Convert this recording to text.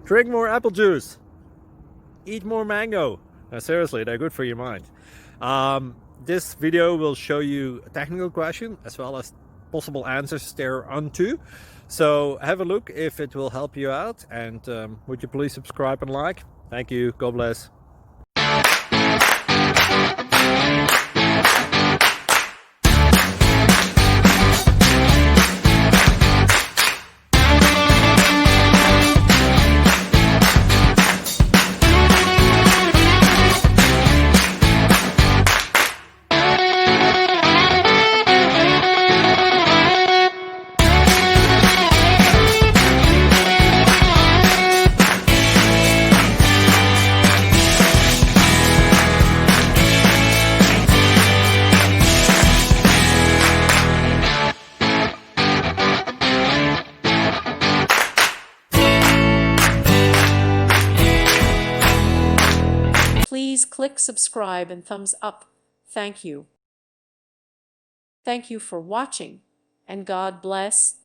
Drink more apple juice. Eat more mango. No, seriously, they're good for your mind. This video will show you a technical question as well as possible answers thereunto. So have a look if it will help you out, and would you please subscribe and like? Thank you. God bless. Please click subscribe and thumbs up. Thank you. Thank you for watching, and God bless.